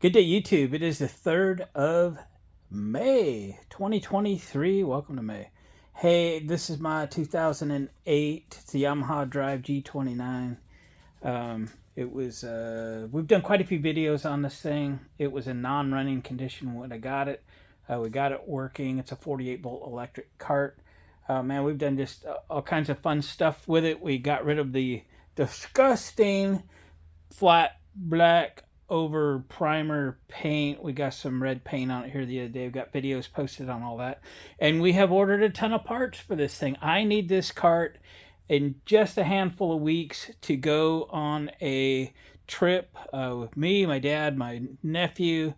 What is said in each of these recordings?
Good day, YouTube. It is the 3rd of May, 2023. Welcome to May. Hey, this is my 2008. It's the Yamaha Drive G29. We've done quite a few videos on this thing. It was in non-running condition when I got it. We got it working. It's a 48-volt electric cart. Man, we've done just all kinds of fun stuff with it. We got rid of the disgusting flat black over primer paint. We got some red paint on it here the other day. We've got videos posted on all that. And we have ordered a ton of parts for this thing. I need this cart in just a handful of weeks to go on a trip with me, my dad, my nephew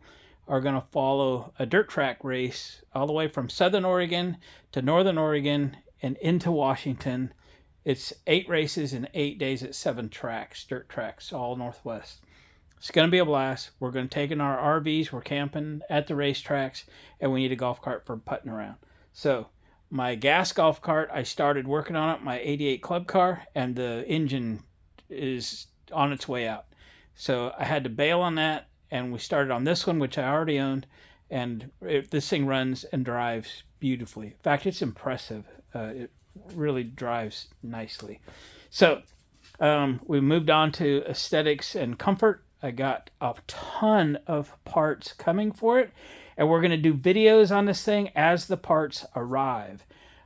are going to follow a dirt track race all the way from Southern Oregon to Northern Oregon and into Washington. It's 8 races in 8 days at 7 tracks, dirt tracks, all Northwest. It's going to be a blast. We're going to take in our RVs. We're camping at the racetracks, and we need a golf cart for putting around. So my gas golf cart, I started working on it, my 88 club car, and the engine is on its way out. So I had to bail on that, and we started on this one, which I already owned, and this thing runs and drives beautifully. In fact, it's impressive. It really drives nicely. So we moved on to aesthetics and comfort. I got a ton of parts coming for it, and we're going to do videos on this thing as the parts arrive.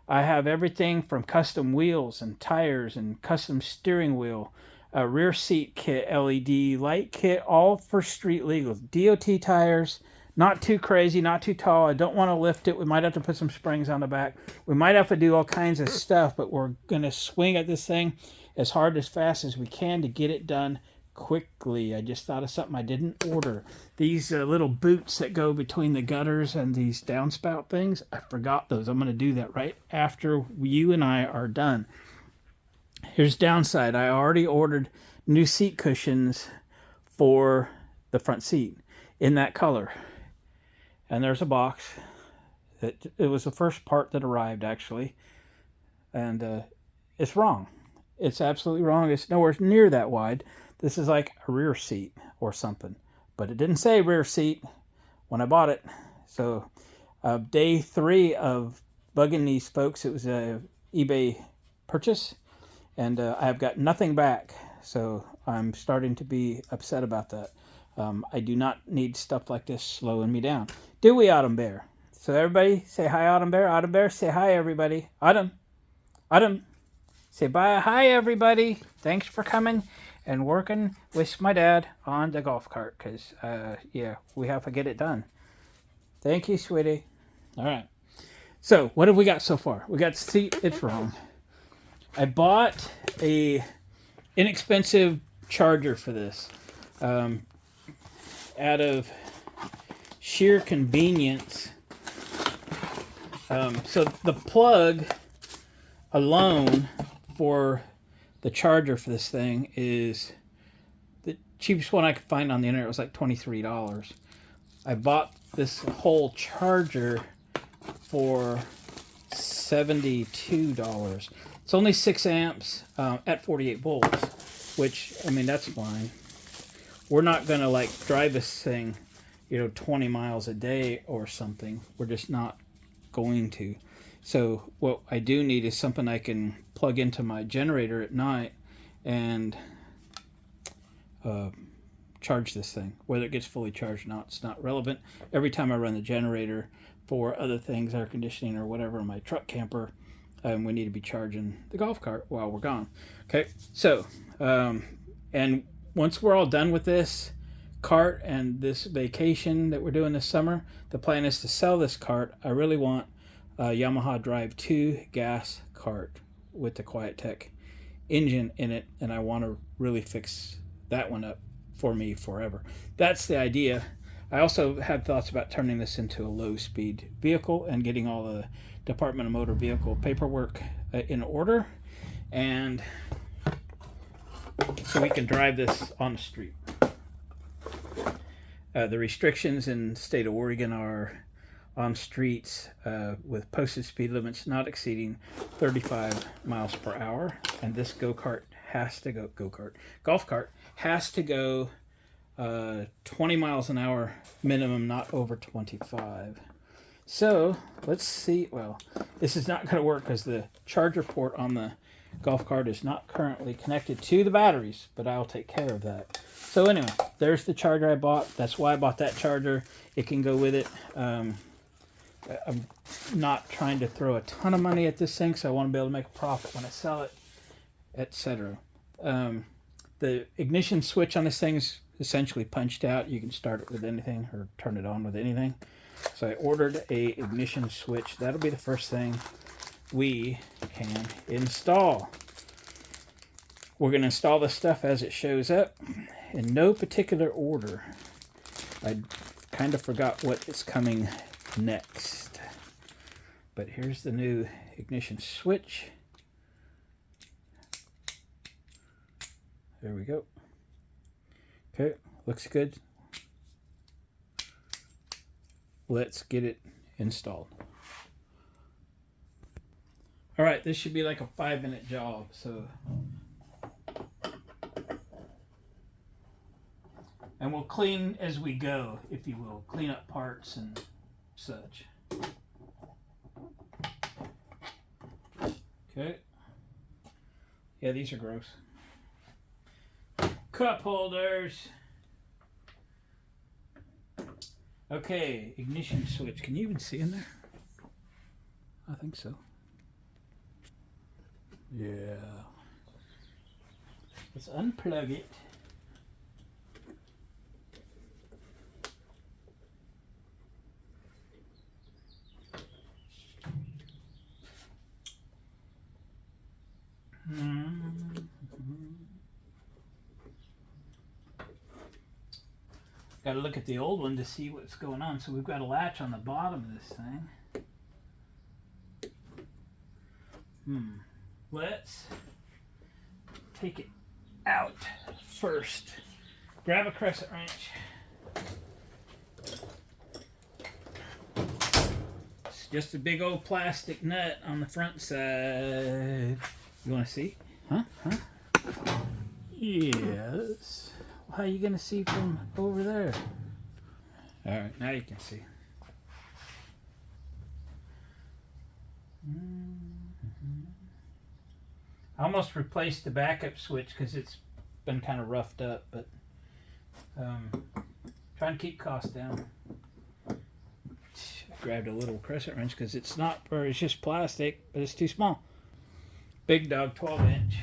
I have everything from custom wheels and tires and custom steering wheel, a rear seat kit, LED light kit, all for street legal. DOT tires, not too crazy, not too tall. I don't want to lift it. We might have to put some springs on the back. We might have to do all kinds of stuff, but we're going to swing at this thing as hard, as fast as we can to get it done quickly. I just thought of something I didn't order. These little boots that go between the gutters and these downspout things, I forgot those. I'm going to do that right after you and I are done. Here's downside. I already ordered new seat cushions for the front seat in that color. And there's a box. It was the first part that arrived, actually. And it's wrong. It's absolutely wrong. It's nowhere near that wide. This is like a rear seat or something. But it didn't say rear seat when I bought it. So day 3 of bugging these folks, it was a eBay purchase. And I've got nothing back. So I'm starting to be upset about that. I do not need stuff like this slowing me down. Do we, Autumn Bear? So everybody say hi, Autumn Bear. Autumn Bear, say hi, everybody. Autumn. Say bye. Hi, everybody. Thanks for coming and working with my dad on the golf cart. Because, yeah, we have to get it done. Thank you, sweetie. All right. So what have we got so far? We got seat. It's wrong. I bought a inexpensive charger for this. Out of sheer convenience. So the plug alone for the charger for this thing is the cheapest one I could find on the internet. It was like $23. I bought this whole charger for $72. It's only 6 amps at 48 volts, which, I mean, that's fine. We're not going to like drive this thing, 20 miles a day or something. We're just not going to. So what I do need is something I can plug into my generator at night and charge this thing. Whether it gets fully charged or not, it's not relevant. Every time I run the generator for other things, air conditioning or whatever, in my truck camper, we need to be charging the golf cart while we're gone. Okay, so, and once we're all done with this cart and this vacation that we're doing this summer, the plan is to sell this cart. I really want a Yamaha Drive 2 gas cart with the QuietTech engine in it, and I want to really fix that one up for me forever. That's the idea. I also had thoughts about turning this into a low-speed vehicle and getting all the Department of Motor Vehicle paperwork in order, and so we can drive this on the street. The restrictions in the state of Oregon are on streets with posted speed limits not exceeding 35 miles per hour, and this golf cart has to go 20 miles an hour minimum, not over 25. So let's see. Well, this is not going to work because the charger port on the golf cart is not currently connected to the batteries, but I'll take care of that. So anyway, there's the charger I bought. That's why I bought that charger. It can go with it. I'm not trying to throw a ton of money at this thing, so I want to be able to make a profit when I sell it, etc. The ignition switch on this thing is essentially punched out. You can start it with anything or turn it on with anything. So I ordered a ignition switch. That'll be the first thing we can install. We're going to install the stuff as it shows up in no particular order. I kind of forgot what is coming next. But here's the new ignition switch. There we go. Okay, looks good. Let's get it installed. All right, this should be like a 5-minute job, so. And we'll clean as we go, if you will. Clean up parts and such. Okay. Yeah, these are gross. Cup holders. Okay, ignition switch. Can you even see in there? I think so. Yeah. Let's unplug it. Got to look at the old one to see what's going on. So we've got a latch on the bottom of this thing. Let's take it out first. Grab a crescent wrench. It's just a big old plastic nut on the front side. You want to see? Huh? Yes. How are you going to see from over there? All right, now you can see. I almost replaced the backup switch because it's been kind of roughed up, but trying to keep costs down. I grabbed a little crescent wrench because it's not, or it's just plastic, but it's too small. Big dog 12-inch.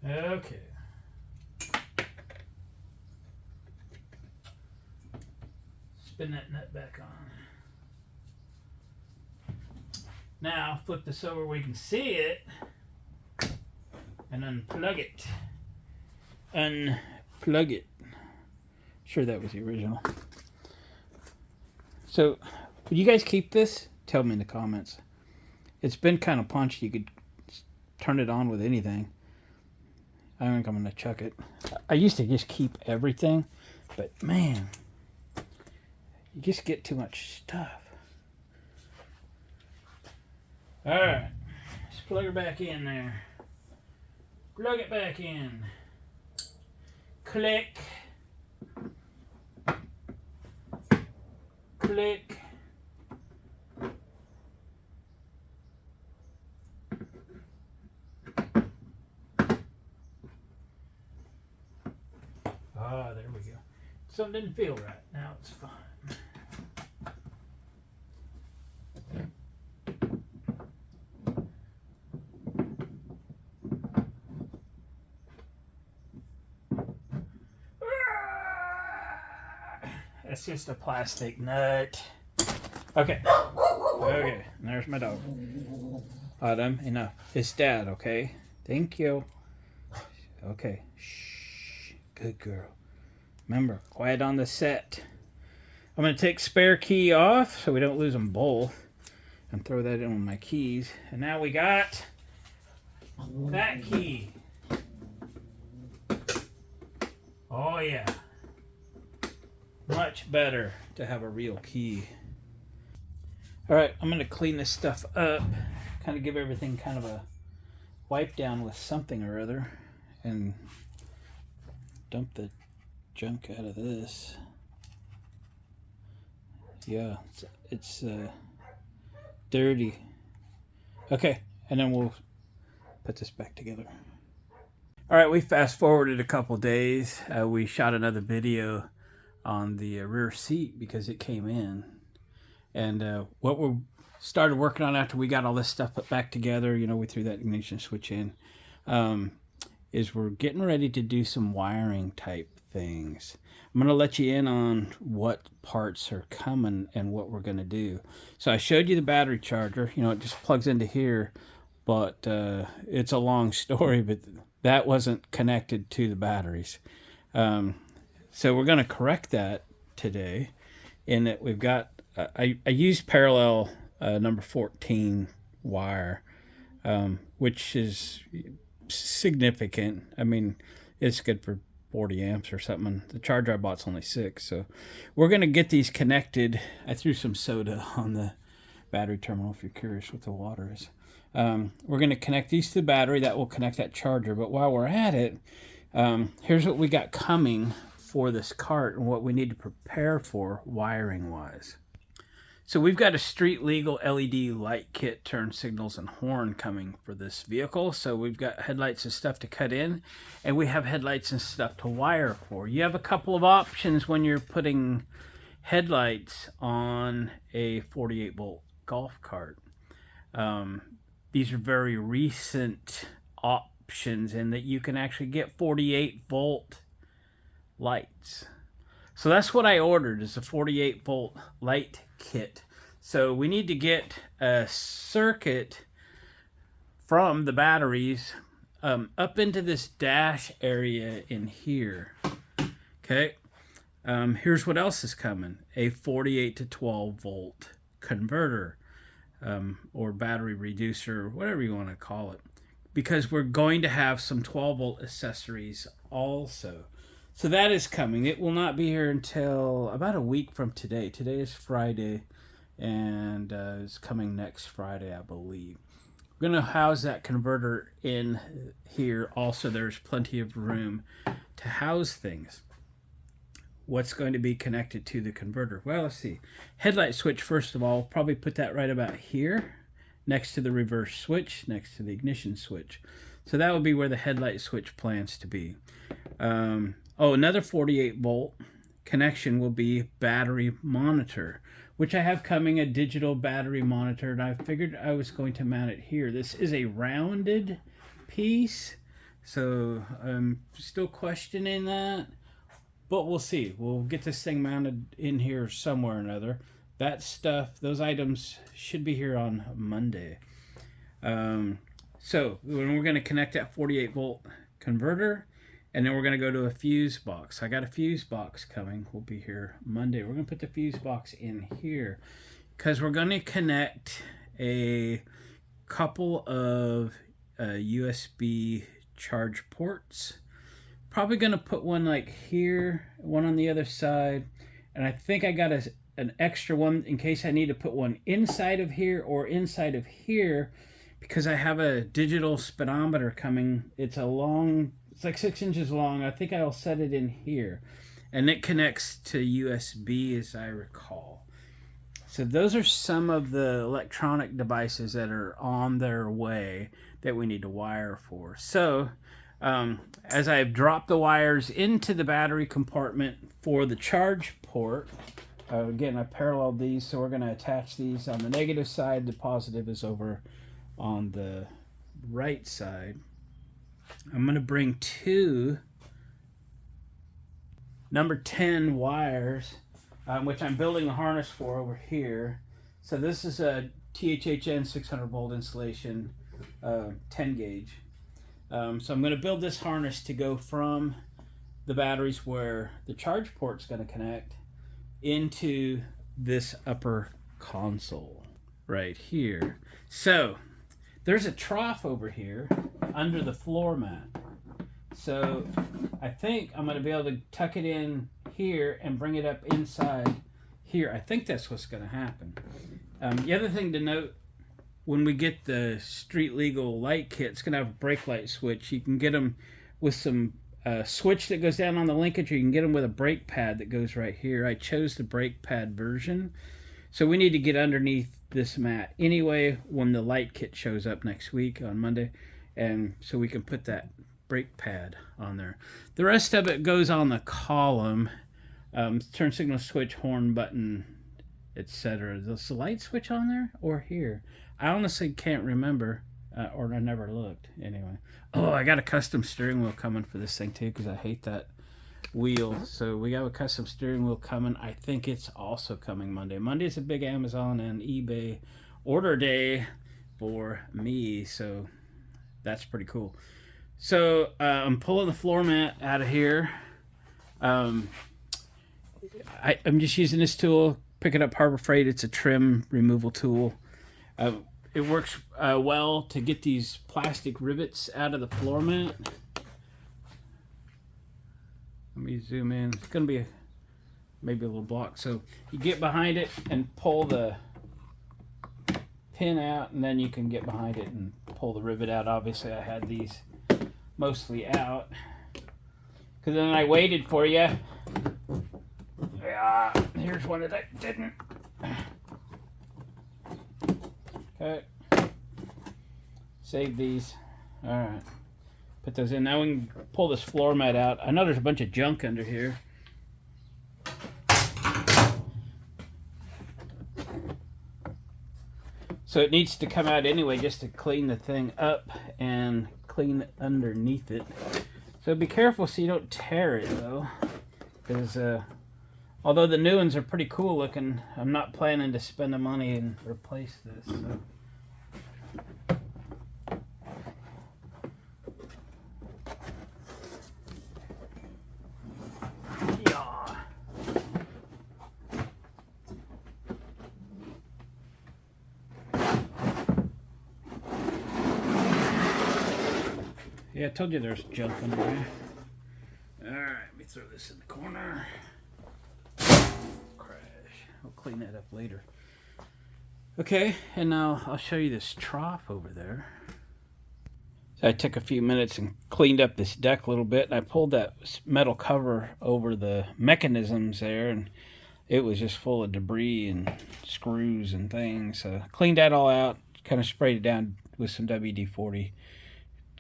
Okay. Spin that nut back on. Now flip this over where you can see it and unplug it. Unplug it. Sure, that was the original. So, would you guys keep this? Tell me in the comments. It's been kind of punched. You could turn it on with anything. I think I'm going to chuck it. I used to just keep everything, but man, you just get too much stuff. Alright, let's plug her back in there. Plug it back in. Click. Click. Ah, there we go. Something didn't feel right. Now it's fine. It's just a plastic nut. Okay. Okay. There's my dog. Autumn, enough. It's Dad, okay? Thank you. Okay. Shh. Good girl. Remember, quiet on the set. I'm going to take spare key off so we don't lose them both. And throw that in with my keys. And now we got that key. Oh, yeah. Much better. to have a real key. All right, I'm gonna clean this stuff up, kind of give everything kind of a wipe down with something or other, and dump the junk out of this. Yeah, it's dirty. Okay, and then we'll put this back together. All right, we fast forwarded a couple days. We shot another video on the rear seat because it came in. And what we started working on after we got all this stuff put back together, you know, we threw that ignition switch in, is we're getting ready to do some wiring type things. I'm going to let you in on what parts are coming and what we're going to do. So I showed you the battery charger. You know, it just plugs into here, but it's a long story, but that wasn't connected to the batteries. So we're going to correct that today in that we've got, I used parallel number 14 wire, which is significant. I mean, it's good for 40 amps or something. The charger I bought's only 6, so we're going to get these connected. I threw some soda on the battery terminal if you're curious what the water is. We're going to connect these to the battery. That will connect that charger. But while we're at it, here's what we got coming for this cart and what we need to prepare for wiring wise. So we've got a street legal LED light kit, turn signals and horn coming for this vehicle. So we've got headlights and stuff to cut in, and we have headlights and stuff to wire for. You have a couple of options when you're putting headlights on a 48 volt golf cart. These are very recent options in that you can actually get 48 volt lights. So that's what I ordered, is a 48 volt light kit. So we need to get a circuit from the batteries up into this dash area in here. Okay. Here's what else is coming. A 48 to 12 volt converter, or battery reducer, whatever you want to call it, because we're going to have some 12 volt accessories also. So that is coming. It will not be here until about a week from today. Today is Friday, and it's coming next Friday, I believe. We're going to house that converter in here. Also, there's plenty of room to house things. What's going to be connected to the converter? Well, let's see. Headlight switch, first of all, we'll probably put that right about here, next to the reverse switch, next to the ignition switch. So that would be where the headlight switch plans to be. Another 48 volt connection will be battery monitor, which I have coming, a digital battery monitor, and I figured I was going to mount it here. This is a rounded piece, so I'm still questioning that, but we'll see. We'll get this thing mounted in here somewhere or another. That stuff, those items should be here on Monday. So when we're going to connect that 48 volt converter, and then we're going to go to a fuse box. I got a fuse box coming. We'll be here Monday. We're going to put the fuse box in here because we're going to connect a couple of USB charge ports. Probably going to put one like here, one on the other side. And I think I got an extra one in case I need to put one inside of here or inside of here, because I have a digital speedometer coming. It's like 6 inches long. I think I'll set it in here, and it connects to USB as I recall. So those are some of the electronic devices that are on their way that we need to wire for. So as I've dropped the wires into the battery compartment for the charge port, again, I paralleled these, so we're going to attach these on the negative side. The positive is over on the right side. I'm going to bring 2 number 10 wires, which I'm building the harness for over here. So this is a THHN 600 volt insulation, 10 gauge. So I'm going to build this harness to go from the batteries where the charge port's going to connect into this upper console right here. So there's a trough over here under the floor mat. So I think I'm going to be able to tuck it in here and bring it up inside here. I think that's what's going to happen. The other thing to note, when we get the street legal light kit, it's going to have a brake light switch. You can get them with some switch that goes down on the linkage, or you can get them with a brake pad that goes right here. I chose the brake pad version. So we need to get underneath this mat anyway when the light kit shows up next week on Monday, and so we can put that brake pad on there. The rest of it goes on the column. Turn signal switch, horn button, etc. Does the light switch on there or here? I honestly can't remember, or I never looked anyway. Oh, I got a custom steering wheel coming for this thing too, because I hate that wheel. So we got a custom steering wheel coming. I think it's also coming Monday. Monday is a big Amazon and eBay order day for me, so that's pretty cool. So I'm pulling the floor mat out of here. I'm just using this tool, picking up Harbor Freight. It's a trim removal tool. It works well to get these plastic rivets out of the floor mat. Let me zoom in. It's going to be maybe a little block. So you get behind it and pull the pin out, and then you can get behind it and pull the rivet out. Obviously, I had these mostly out, because then I waited for you. Yeah, here's one that I didn't. Okay. Save these. All right. Put those in. Now we can pull this floor mat out. I know there's a bunch of junk under here. So it needs to come out anyway, just to clean the thing up and clean underneath it. So be careful so you don't tear it though, because although the new ones are pretty cool looking, I'm not planning to spend the money and replace this. So. Yeah, I told you there's junk under there. Alright, let me throw this in the corner. Crash. I'll clean that up later. Okay, and now I'll show you this trough over there. So I took a few minutes and cleaned up this deck a little bit, and I pulled that metal cover over the mechanisms there, and it was just full of debris and screws and things. So I cleaned that all out, kind of sprayed it down with some WD-40.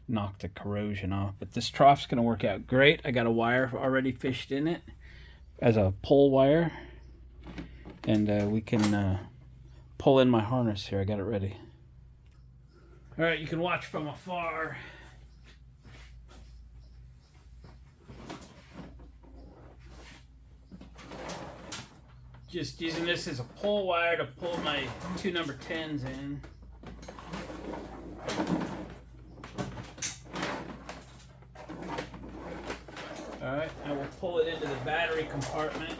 Knock the corrosion off. But this trough's going to work out great. I got a wire already fished in it as a pull wire, and we can pull in my harness here. I got it ready. All right, you can watch from afar. Just using this as a pull wire to pull my 2 number 10s in. Alright, now we'll pull it into the battery compartment.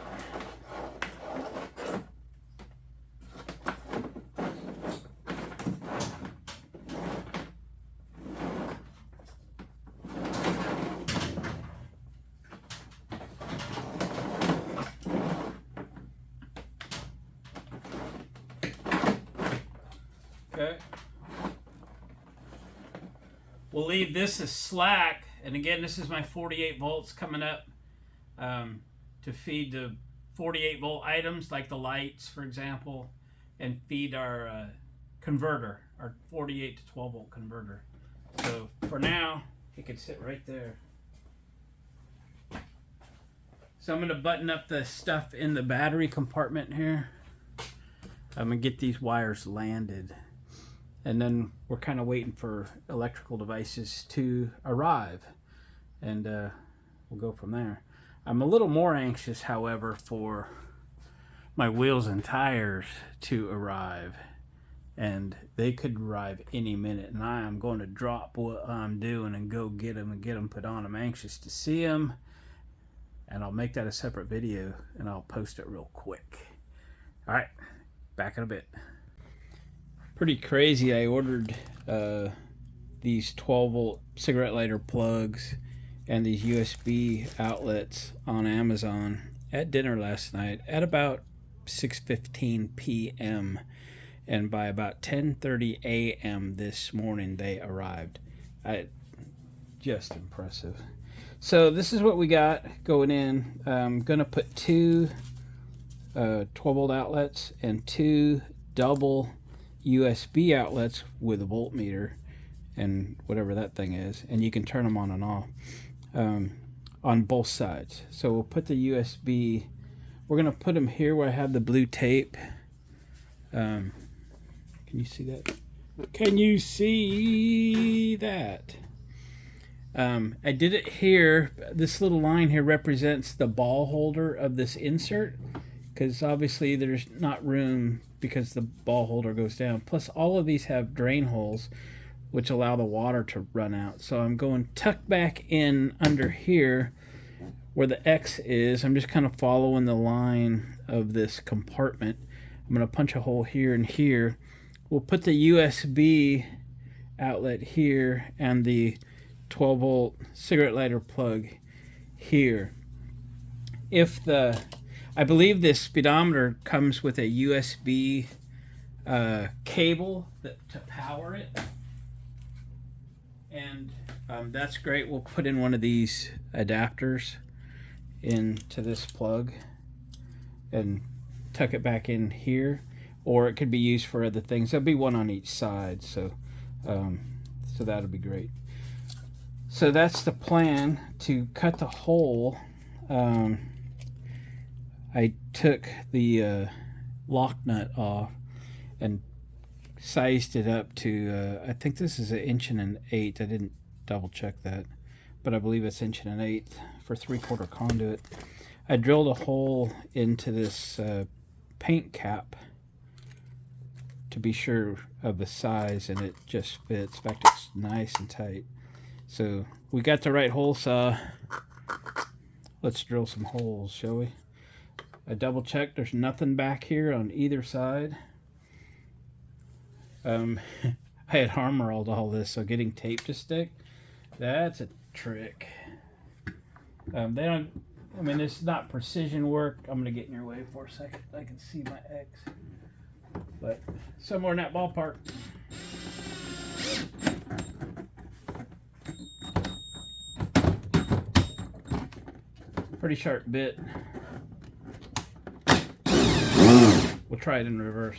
Okay. We'll leave this as slack. And again, this is my 48 volts coming up to feed the 48 volt items like the lights, for example, and feed our converter, our 48 to 12 volt converter. So for now, it can sit right there. So I'm going to button up the stuff in the battery compartment here. I'm going to get these wires landed. And then we're kind of waiting for electrical devices to arrive. And we'll go from there. I'm a little more anxious, however, for my wheels and tires to arrive. And they could arrive any minute. And I am going to drop what I'm doing and go get them and get them put on. I'm anxious to see them. And I'll make that a separate video and I'll post it real quick. All right, back in a bit. Pretty crazy. I ordered these 12 volt cigarette lighter plugs and these USB outlets on Amazon at dinner last night at about 6:15 p.m. and by about 10:30 a.m. this morning they arrived. Just impressive. So this is what we got going in. I'm gonna put two 12-volt outlets and two double USB outlets with a voltmeter and whatever that thing is, and you can turn them on and off on both sides. So we'll put the USB, we're gonna put them here where I have the blue tape. Can you see that? Can you see that? I did it here. This little line here represents the ball holder of this insert, because obviously there's not room because the ball holder goes down. Plus all of these have drain holes which allow the water to run out. So I'm going tuck back in under here where the X is. I'm just kind of following the line of this compartment. I'm going to punch a hole here and here. We'll put the USB outlet here and the 12-volt cigarette lighter plug here. I believe this speedometer comes with a USB cable to power it, and that's great. We'll put in one of these adapters into this plug and tuck it back in here, or it could be used for other things. There'll be one on each side, so that'll be great. So that's the plan. To cut the hole, I took the lock nut off and sized it up to, I think this is 1 1/8. I didn't double check that, but I believe it's 1 1/8 for 3/4 conduit. I drilled a hole into this paint cap to be sure of the size, and it just fits. In fact, it's nice and tight. So we got the right hole saw. Let's drill some holes, shall we? I double checked. There's nothing back here on either side. I had hammer rolled all this, so getting tape to stick, that's a trick. They don't. I mean, it's not precision work. I'm gonna get in your way for a second. I can see my X, but somewhere in that ballpark. Pretty sharp bit. We'll try it in reverse.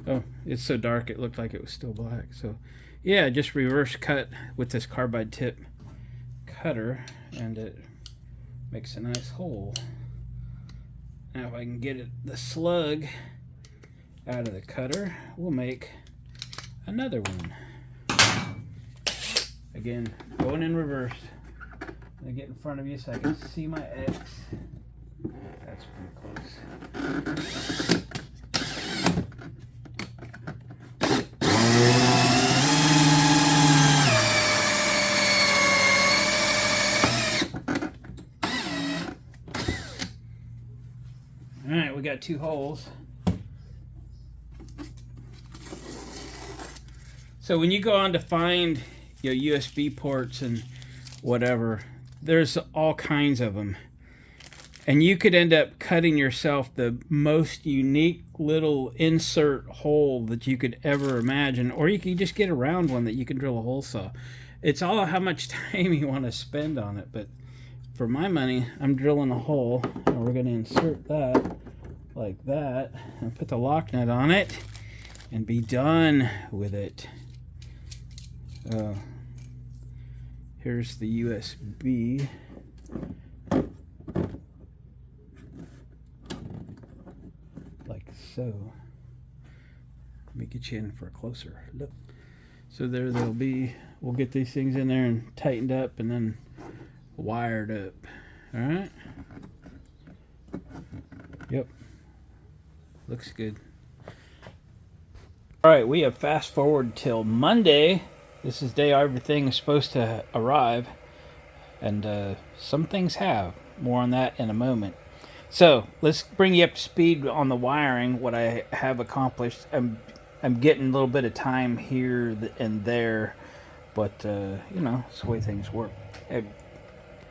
Oh, it's so dark it looked like it was still black. So yeah, just reverse cut with this carbide tip cutter, and it makes a nice hole. Now if I can get the slug out of the cutter, we'll make another one. Again, going in reverse. Let me get in front of you so I can see my X. That's pretty close. Alright, we got two holes. So when you go on to find your USB ports and whatever, there's all kinds of them. And you could end up cutting yourself the most unique little insert hole that you could ever imagine. Or you can just get a round one that you can drill a hole saw. It's all how much time you want to spend on it. But for my money, I'm drilling a hole. And we're going to insert that like that. And put the lock nut on it. And be done with it. Here's the USB. Like so. Let me get you in for a closer look. So there they'll be. We'll get these things in there and tightened up and then wired up. Alright? Yep. Looks good. Alright, we have fast forward till Monday. This is the day everything is supposed to arrive. And some things have. More on that in a moment. So, let's bring you up to speed on the wiring, what I have accomplished. I'm getting a little bit of time here and there, but you know, it's the way things work.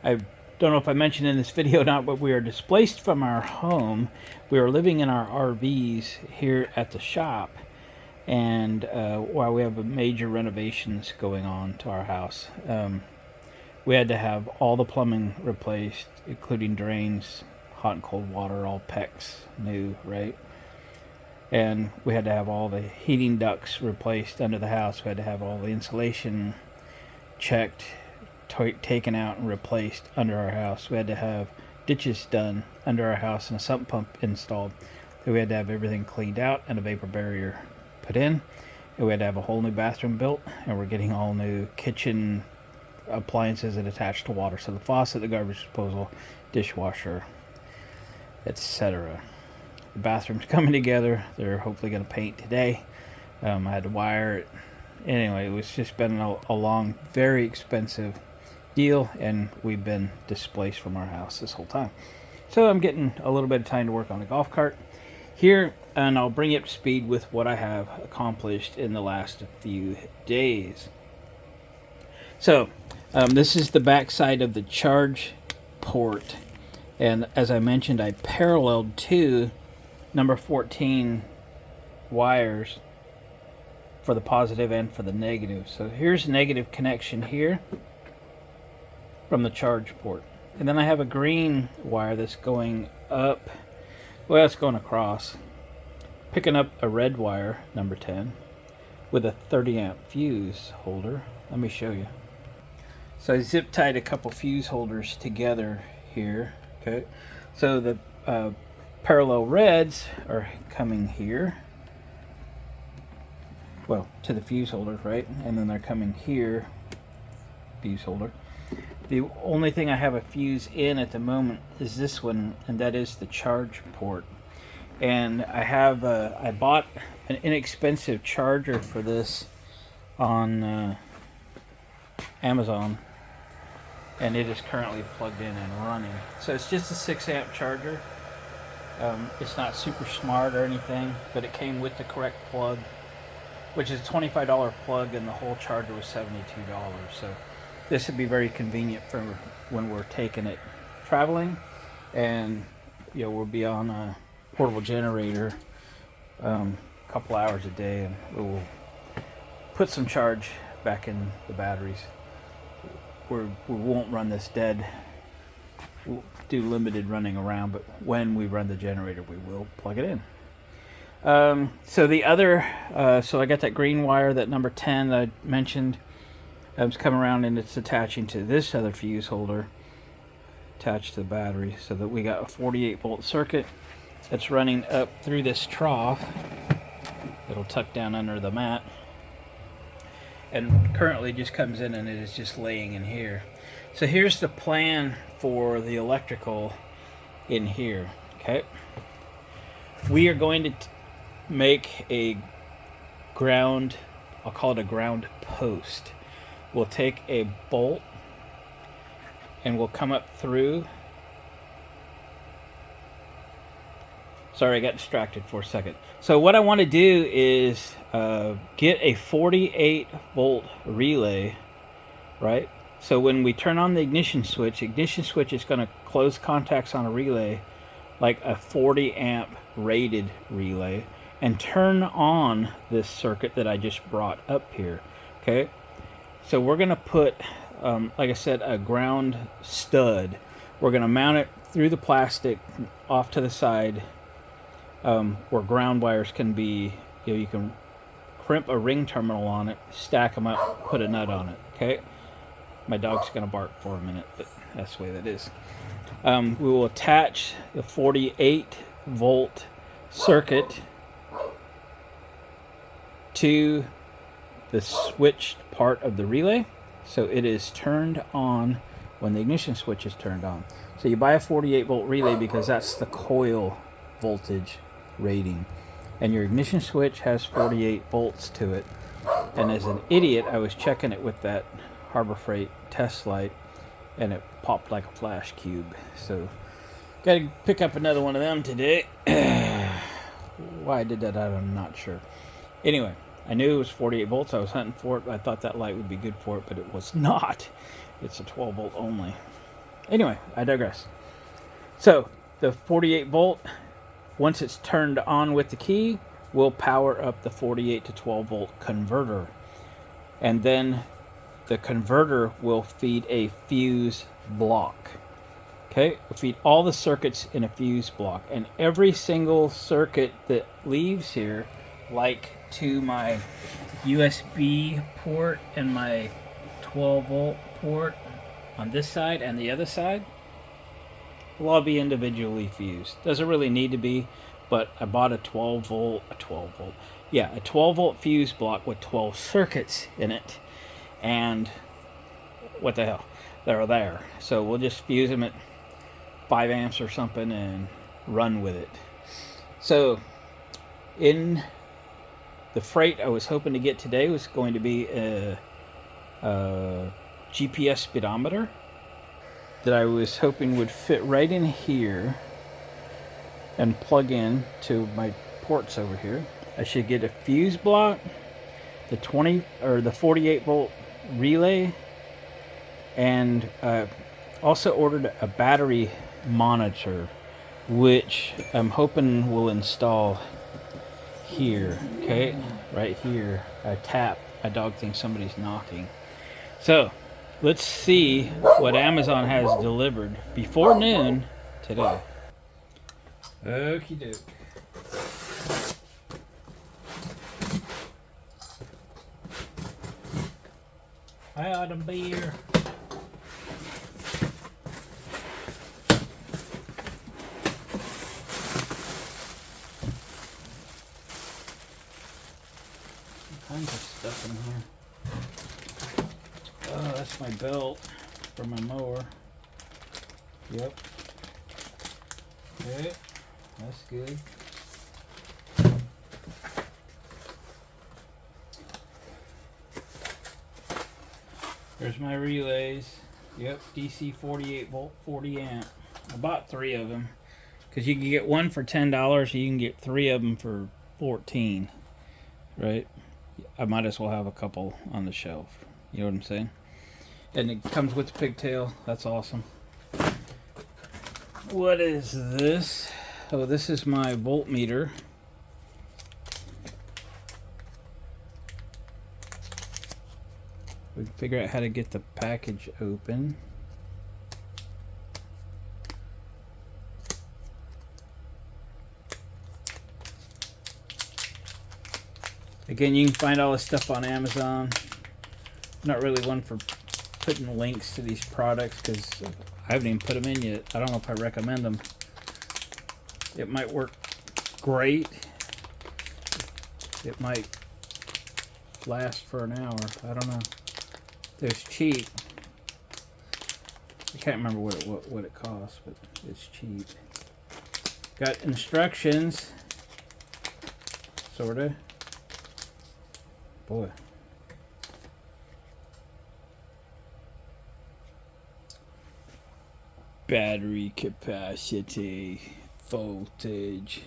I don't know if I mentioned in this video or not, but we are displaced from our home. We are living in our RVs here at the shop, and while we have major renovations going on to our house, we had to have all the plumbing replaced, including drains, hot and cold water, all PEX new, right? And we had to have all the heating ducts replaced under the house. We had to have all the insulation checked, taken out and replaced under our house. We had to have ditches done under our house and a sump pump installed. So we had to have everything cleaned out and a vapor barrier put in. And we had to have a whole new bathroom built, and we're getting all new kitchen appliances that attach to water. So the faucet, the garbage disposal, dishwasher, etc. The bathroom's coming together. They're hopefully going to paint today. I had to wire it. Anyway, it was just been a long, very expensive deal, and we've been displaced from our house this whole time. So I'm getting a little bit of time to work on the golf cart here, and I'll bring you up to speed with what I have accomplished in the last few days. So this is the back side of the charge port, and as I mentioned, I paralleled two number 14 wires for the positive and for the negative. So here's negative connection here from the charge port, and then I have a green wire that's going up, well, it's going across, picking up a red wire, number 10, with a 30 amp fuse holder. Let me show you. So I zip tied a couple fuse holders together here. Okay, so the parallel reds are coming here, well, to the fuse holder, right? And then they're coming here, fuse holder. The only thing I have a fuse in at the moment is this one, and that is the charge port. And I have I bought an inexpensive charger for this on Amazon, and it is currently plugged in and running. So it's just a 6 amp charger. It's not super smart or anything, but it came with the correct plug, which is a $25 plug, and the whole charger was $72. So this would be very convenient for when we're taking it traveling, and you know, we'll be on a portable generator a couple hours a day, and we'll put some charge back in the batteries. We won't run this dead. We'll do limited running around, but when we run the generator, we will plug it in. So the other, so I got that green wire, that number 10 that I mentioned. It's coming around, and it's attaching to this other fuse holder attached to the battery, so that we got a 48 volt circuit that's running up through this trough. It'll tuck down under the mat, and currently just comes in, and it is just laying in here. So here's the plan for the electrical in here. Okay, we are going to make a ground, I'll call it a ground post. We'll take a bolt and we'll come up through. Sorry, I got distracted for a second. So what I want to do is get a 48 volt relay, right? So when we turn on the ignition switch is going to close contacts on a relay like a 40 amp rated relay, and turn on this circuit that I just brought up here. Okay, so we're going to put, like I said, a ground stud. We're going to mount it through the plastic off to the side, where ground wires can be, you know, you can crimp a ring terminal on it, stack them up, put a nut on it. Okay, my dog's going to bark for a minute, but that's the way that is. We will attach the 48 volt circuit to the switched part of the relay, so it is turned on when the ignition switch is turned on. So you buy a 48 volt relay because that's the coil voltage rating, and your ignition switch has 48 volts to it. And as an idiot, I was checking it with that Harbor Freight test light, and it popped like a flash cube. So got to pick up another one of them today. Why I did that, I'm not sure. Anyway, I knew it was 48 volts. I was hunting for it. I thought that light would be good for it, but it was not. It's a 12 volt only. Anyway, I digress. So the 48 volt, once it's turned on with the key, will power up the 48 to 12 volt converter. And then the converter will feed a fuse block. Okay, it'll feed all the circuits in a fuse block. And every single circuit that leaves here, like to my USB port and my 12 volt port on this side and the other side, will all be individually fused. Doesn't really need to be, but I bought a 12 volt fuse block with 12 circuits in it. And what the hell, they're there. So we'll just fuse them at 5 amps or something and run with it. So in the freight I was hoping to get today was going to be a GPS speedometer that I was hoping would fit right in here and plug in to my ports over here. I should get a fuse block, the 48 volt relay, and also ordered a battery monitor, which I'm hoping will install here. Okay, right here. I tap, my dog thinks somebody's knocking. So let's see what Amazon has delivered before noon today. Okie doke. Hi, Autumn Beer. Kinds of stuff in here. Oh, that's my belt for my mower. Yep. Okay, that's good. There's my relays. Yep, DC 48 volt, 40 amp. I bought 3 of them because you can get one for $10. You can get 3 of them for 14, right? I might as well have a couple on the shelf. You know what I'm saying? And it comes with the pigtail. That's awesome. What is this? Oh, this is my voltmeter. We can figure out how to get the package open. Again, you can find all this stuff on Amazon. I'm not really one for putting links to these products because I haven't even put them in yet. I don't know if I recommend them. It might work great. It might last for an hour. I don't know. It's cheap. I can't remember what it costs, but it's cheap. Got instructions. Sorta. Boy. Battery capacity, voltage.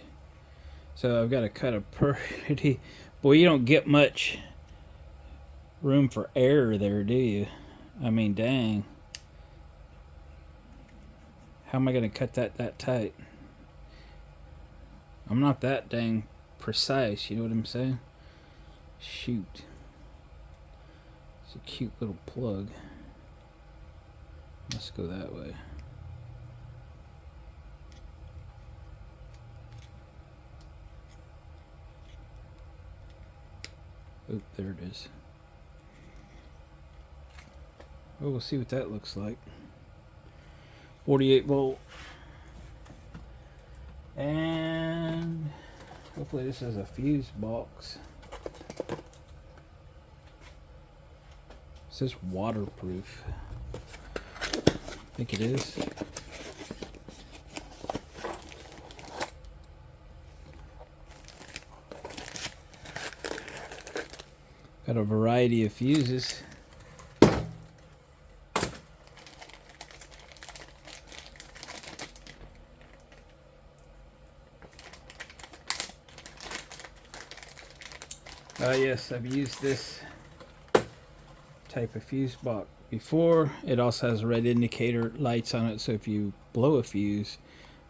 So I've got to cut a pretty... Boy, you don't get much room for error there, do you? I mean, dang. How am I going to cut that tight? I'm not that dang precise, you know what I'm saying? Shoot. It's a cute little plug. Let's go that way. Oh, there it is. Oh, we'll see what that looks like. 48 volt. And hopefully this is a fuse box. It says waterproof. I think it is. Got a variety of fuses. Yes, I've used this type of fuse box before. It also has red indicator lights on it, so if you blow a fuse,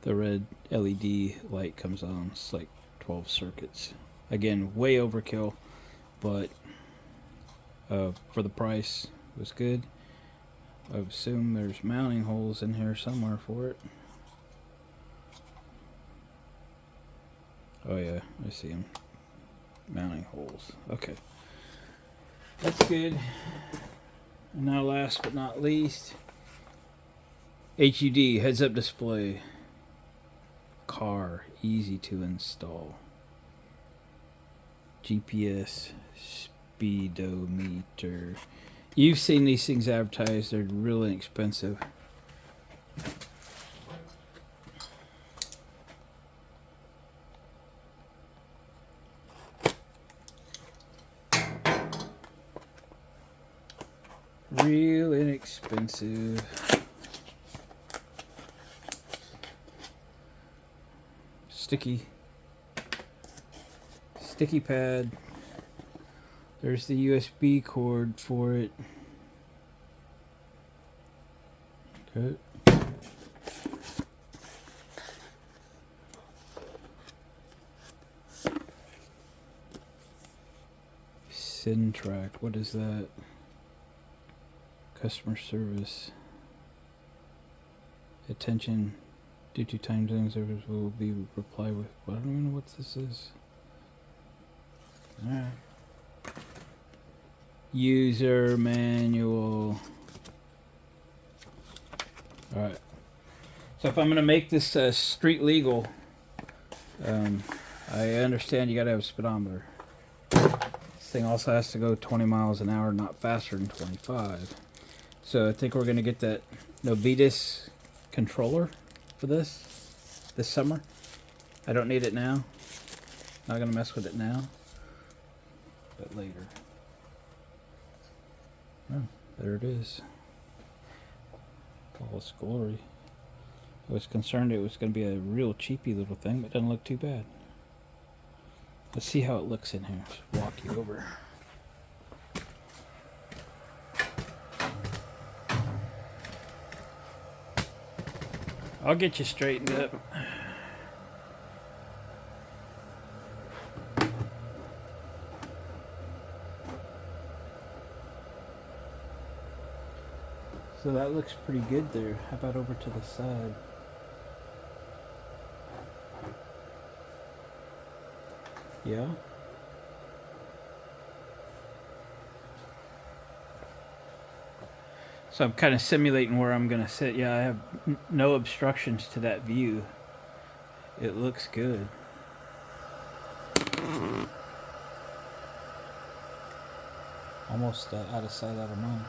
the red LED light comes on. It's like 12 circuits. Again, way overkill, but for the price, it was good. I assume there's mounting holes in here somewhere for it. Oh yeah, I see them. Mounting holes. Okay. That's good. And now last but not least, HUD, heads-up display. Car, easy to install. GPS, speedometer. You've seen these things advertised. They're really inexpensive. Real inexpensive. Sticky pad. There's the USB cord for it. Okay. Syntrack, what is that? Customer service. Attention, due to time zone service will be reply with. I don't even know what this is. Alright. User manual. Alright. So if I'm going to make this street legal, I understand you got to have a speedometer. This thing also has to go 20 miles an hour, not faster than 25. So I think we're going to get that Novitas controller for this summer. I don't need it now. Not going to mess with it now, but later. Oh, there it is. All its glory. I was concerned it was going to be a real cheapy little thing, but it doesn't look too bad. Let's see how it looks in here. Just walk you over. I'll get you straightened up. So that looks pretty good there. How about over to the side? Yeah? So I'm kind of simulating where I'm going to sit. Yeah, I have no obstructions to that view. It looks good. Almost out of sight, out of mind.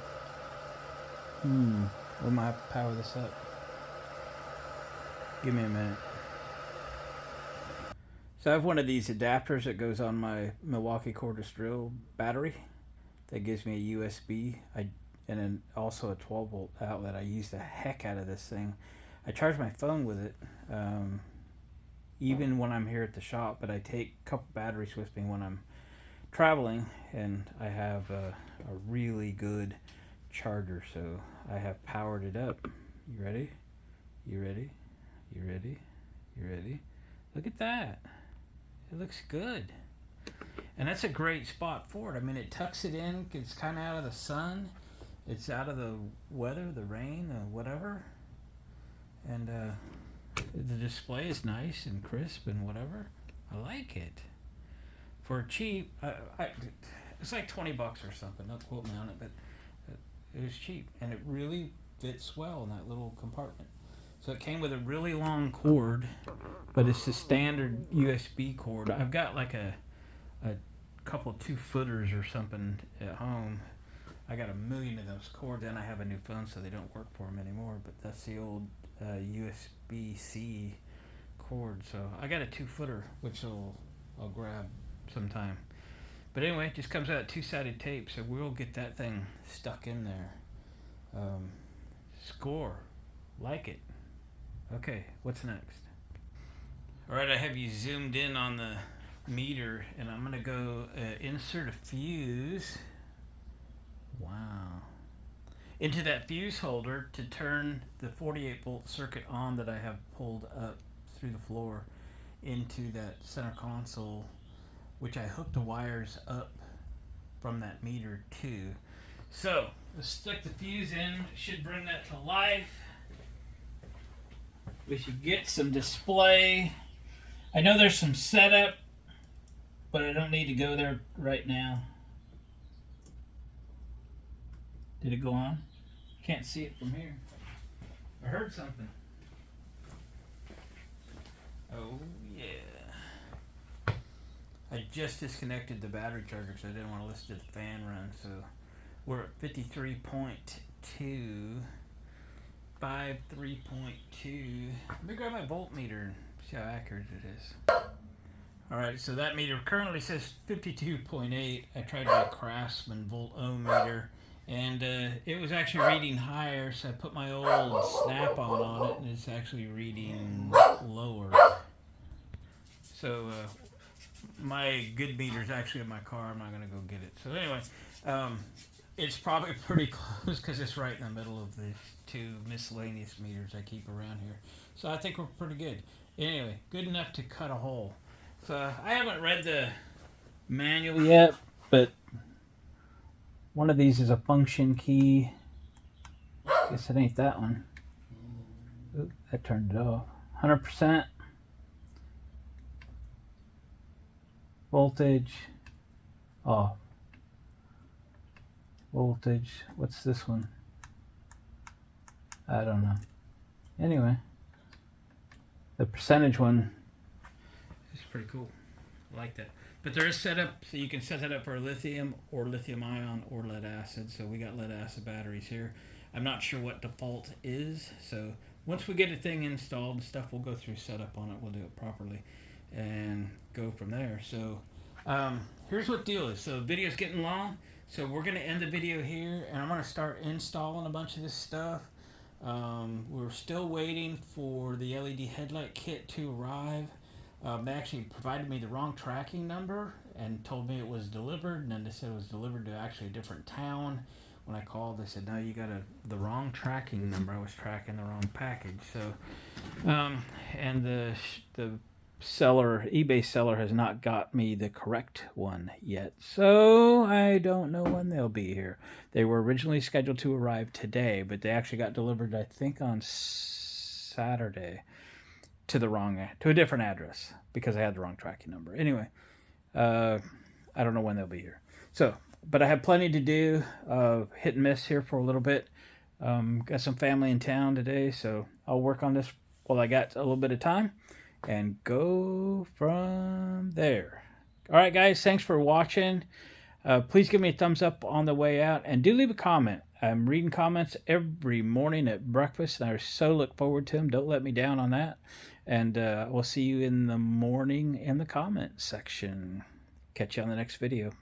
We might have to power this up. Give me a minute. So I have one of these adapters that goes on my Milwaukee cordless drill battery. That gives me a USB. And then also a 12 volt outlet. I use the heck out of this thing. I charge my phone with it, even when I'm here at the shop, but I take a couple batteries with me when I'm traveling, and I have a really good charger, so I have powered it up. You ready? You ready? You ready? You ready? Look at that. It looks good. And that's a great spot for it. I mean, it tucks it in. It's kind of out of the sun. It's out of the weather, the rain, whatever. And the display is nice and crisp and whatever. I like it. For cheap, it's like 20 bucks or something. Don't quote me on it, but it was cheap. And it really fits well in that little compartment. So it came with a really long cord, but it's the standard USB cord. I've got like a couple 2-footers or something at home. I got a million of those cords, and I have a new phone, so they don't work for them anymore. But that's the old USB-C cord. So I got a 2-footer, which I'll grab sometime. But anyway, it just comes out 2-sided tape, so we'll get that thing stuck in there. Score, like it. Okay, what's next? All right, I have you zoomed in on the meter, and I'm gonna go insert a fuse. Wow. Into that fuse holder to turn the 48-volt circuit on that I have pulled up through the floor into that center console, which I hooked the wires up from that meter to. So let's stick the fuse in. Should bring that to life. We should get some display. I know there's some setup, but I don't need to go there right now. Did it go on? Can't see it from here. I heard something. Oh yeah. I just disconnected the battery charger because I didn't want to listen to the fan run. So we're at 53.2. 53.2. Let me grab my voltmeter and see how accurate it is. Alright, so that meter currently says 52.8. I tried my Craftsman volt ohm meter, and it was actually reading higher, so I put my old snap-on on it, and it's actually reading lower. So my good meter is actually in my car. I'm not going to go get it. So anyway, it's probably pretty close because it's right in the middle of the two miscellaneous meters I keep around here. So I think we're pretty good. Anyway, good enough to cut a hole. So I haven't read the manual yet, but one of these is a function key. Guess it ain't that one. Oop, that turned it off. 100%. Voltage. Off. Voltage. What's this one? I don't know. Anyway, the percentage one is pretty cool. I like that. But there is setup, so you can set that up for lithium or lithium ion or lead acid. So we got lead acid batteries here. I'm not sure what default is. So once we get a thing installed and stuff, we'll go through setup on it. We'll do it properly and go from there. So here's what the deal is. So the video's getting long. So we're going to end the video here, and I'm going to start installing a bunch of this stuff. We're still waiting for the LED headlight kit to arrive. They actually provided me the wrong tracking number and told me it was delivered, and then they said it was delivered to actually a different town. When I called, they said, no, you got the wrong tracking number. I was tracking the wrong package. So, and the seller, eBay seller, has not got me the correct one yet, so I don't know when they'll be here. They were originally scheduled to arrive today, but they actually got delivered, I think, on Saturday to a different address because I had the wrong tracking number. Anyway, I don't know when they'll be here. So, but I have plenty to do. Hit and miss here for a little bit. Got some family in town today, so I'll work on this while I got a little bit of time and go from there. All right, guys, thanks for watching. Please give me a thumbs up on the way out, and do leave a comment. I'm reading comments every morning at breakfast, and I so look forward to them. Don't let me down on that. And we'll see you in the morning in the comment section. Catch you on the next video.